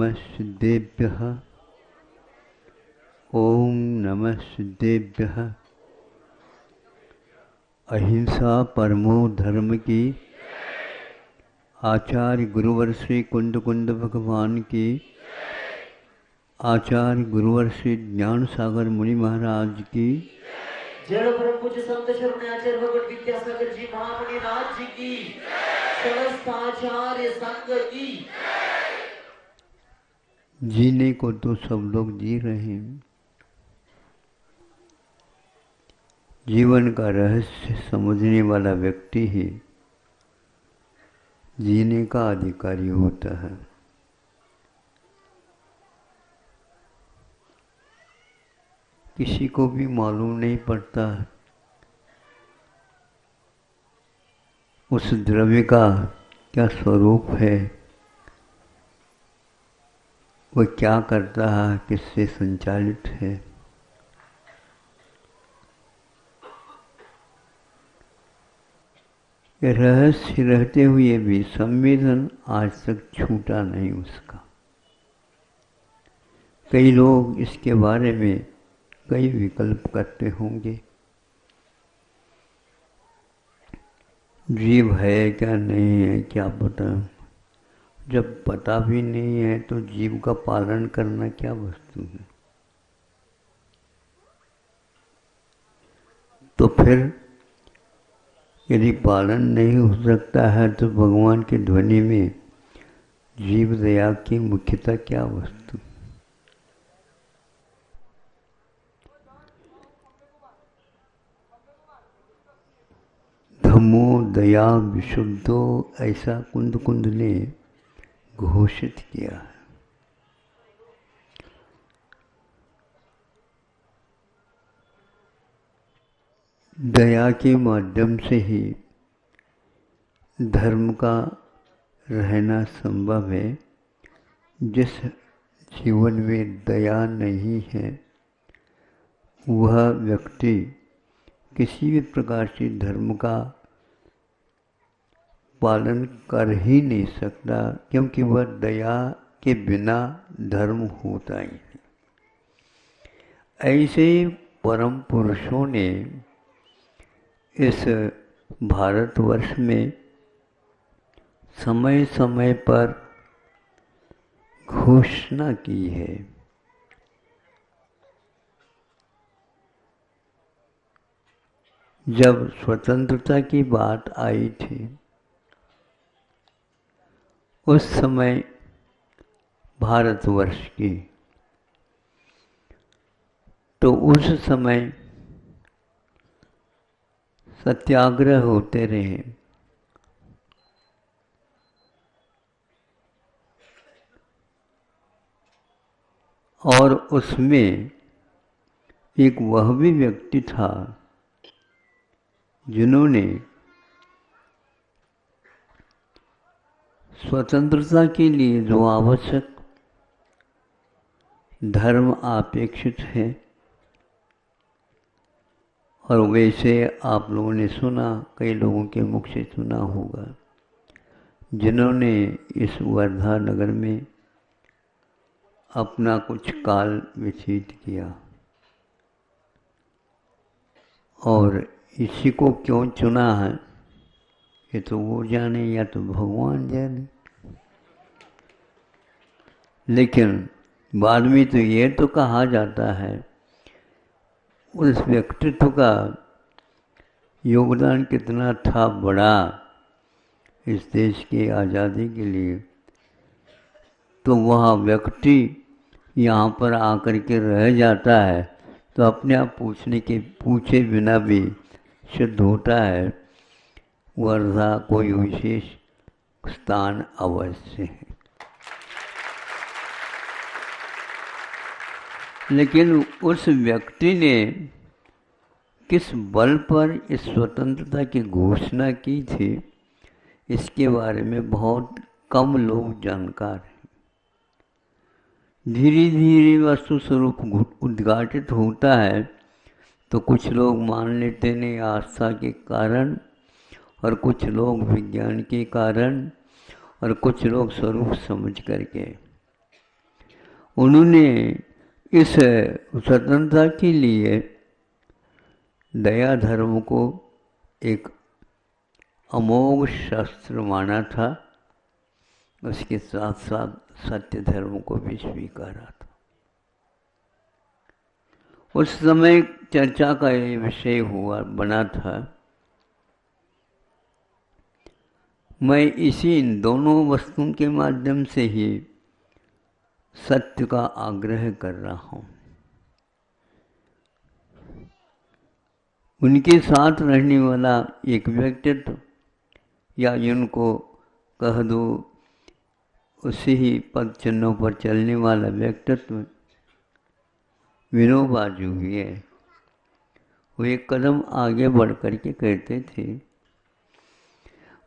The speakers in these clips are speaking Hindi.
नमः सिद्धेभ्यः। ओम नमः सिद्धेभ्यः। अहिंसा परमो धर्म की। आचार्य गुरुवर श्री कुंद कुंद भगवान की। आचार्य गुरुवर श्री ज्ञान सागर मुनि महाराज की। जय परम पूज्य संत शरण आचार्य भगवत विद्यासागर जी महामुनि राज जी की। समस्त आचार्य संघ की। जीने को तो सब लोग जी रहे हैं। जीवन का रहस्य समझने वाला व्यक्ति ही जीने का अधिकारी होता है। किसी को भी मालूम नहीं पड़ता उस द्रव्य का क्या स्वरूप है, वह क्या करता है, किससे संचालित है। रहस्य रहते हुए भी संवेदन आज तक छूटा नहीं उसका। कई लोग इसके बारे में कई विकल्प करते होंगे। जीव है क्या नहीं है क्या पता। जब पता भी नहीं है तो जीव का पालन करना क्या वस्तु है। तो फिर यदि पालन नहीं हो सकता है तो भगवान की ध्वनि में जीव दया की मुख्यता क्या वस्तु। धम्मो दया विशुद्धो ऐसा कुंद कुंद ने घोषित किया है। दया के माध्यम से ही धर्म का रहना संभव है। जिस जीवन में दया नहीं है वह व्यक्ति किसी भी प्रकार से धर्म का पालन कर ही नहीं सकता, क्योंकि वह दया के बिना धर्म होता ही नहीं। ऐसे परम पुरुषों ने इस भारतवर्ष में समय समय पर घोषणा की है। जब स्वतंत्रता की बात आई थी उस समय भारतवर्ष की, तो उस समय सत्याग्रह होते रहे। और उसमें एक वह भी व्यक्ति था जिन्होंने स्वतंत्रता के लिए जो आवश्यक धर्म अपेक्षित है, और वैसे आप लोगों ने सुना, कई लोगों के मुख से सुना होगा, जिन्होंने इस वर्धा नगर में अपना कुछ काल व्यतीत किया। और इसी को क्यों चुना है ये तो वो जाने या तो भगवान जाने। लेकिन बाद में तो ये तो कहा जाता है उस व्यक्तित्व का योगदान कितना था बड़ा इस देश की आज़ादी के लिए। तो वह व्यक्ति यहाँ पर आकर के रह जाता है तो अपने आप पूछे बिना भी सिद्ध होता है वर्धा कोई विशेष स्थान अवश्य है। लेकिन उस व्यक्ति ने किस बल पर इस स्वतंत्रता की घोषणा की थी इसके बारे में बहुत कम लोग जानकार हैं। धीरे धीरे वस्तु स्वरूप उद्घाटित होता है तो कुछ लोग मान लेते नहीं आस्था के कारण, और कुछ लोग विज्ञान के कारण, और कुछ लोग स्वरूप समझ करके। उन्होंने इस स्वतंत्रता के लिए दया धर्म को एक अमोघ शस्त्र माना था, उसके साथ साथ सत्य धर्म को भी स्वीकारा था। उस समय चर्चा का ये विषय हुआ बना था। मैं इसी इन दोनों वस्तुओं के माध्यम से ही सत्य का आग्रह कर रहा हूँ। उनके साथ रहने वाला एक व्यक्तित्व, या जिनको कह दो उसी ही पद चिन्हों पर चलने वाला व्यक्तित्व विनोबा जो भी है, वो एक कदम आगे बढ़ कर के कहते थे,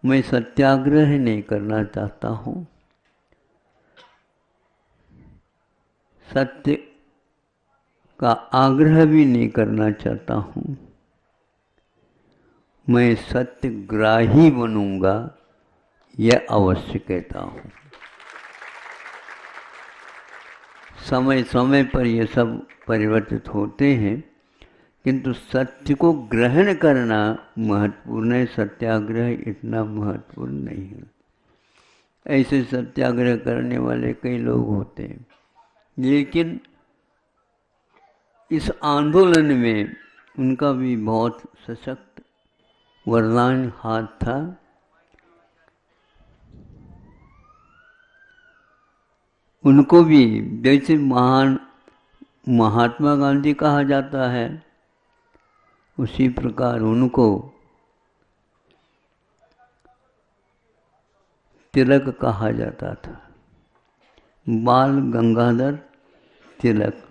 मैं सत्याग्रह नहीं करना चाहता हूँ, सत्य का आग्रह भी नहीं करना चाहता हूँ, मैं सत्यग्राही बनूंगा, यह अवश्य कहता हूँ। समय समय पर ये सब परिवर्तित होते हैं, किंतु सत्य को ग्रहण करना महत्वपूर्ण है, सत्याग्रह इतना महत्वपूर्ण नहीं है। ऐसे सत्याग्रह करने वाले कई लोग होते हैं, लेकिन इस आंदोलन में उनका भी बहुत सशक्त वरदान हाथ था। उनको भी जैसे महान महात्मा गांधी कहा जाता है, उसी प्रकार उनको तिलक कहा जाता था, बाल गंगाधर तिलक।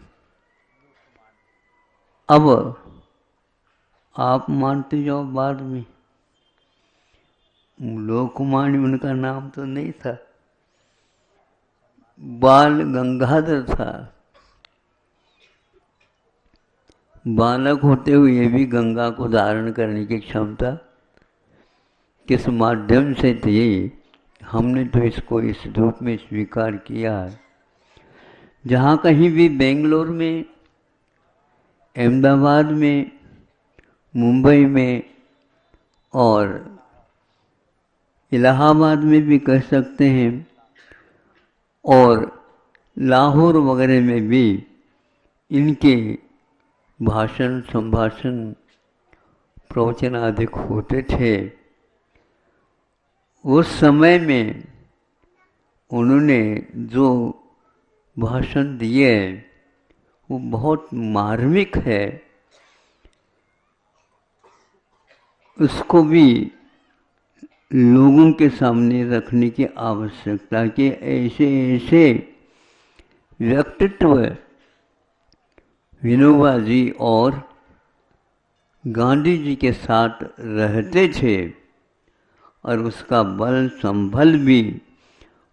अब आप मानते जाओ, बाद में लोकमान्य उनका नाम तो नहीं था, बाल गंगाधर था। बालक होते हुए भी गंगा को धारण करने की क्षमता किस माध्यम से थी, हमने तो इसको इस रूप में स्वीकार किया है। जहाँ कहीं भी बेंगलोर में, अहमदाबाद में, मुंबई में और इलाहाबाद में भी कह सकते हैं, और लाहौर वगैरह में भी इनके भाषण, संभाषण, प्रवचन आदि होते थे। उस समय में उन्होंने जो भाषण दिए वो बहुत मार्मिक है, उसको भी लोगों के सामने रखने की आवश्यकता कि ऐसे ऐसे व्यक्तित्व विनोबा जी और गांधी जी के साथ रहते थे, और उसका बल संबल भी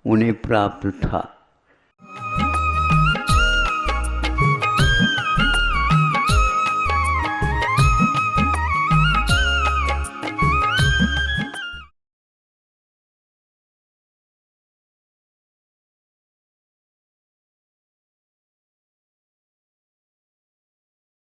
उन्हें प्राप्त था।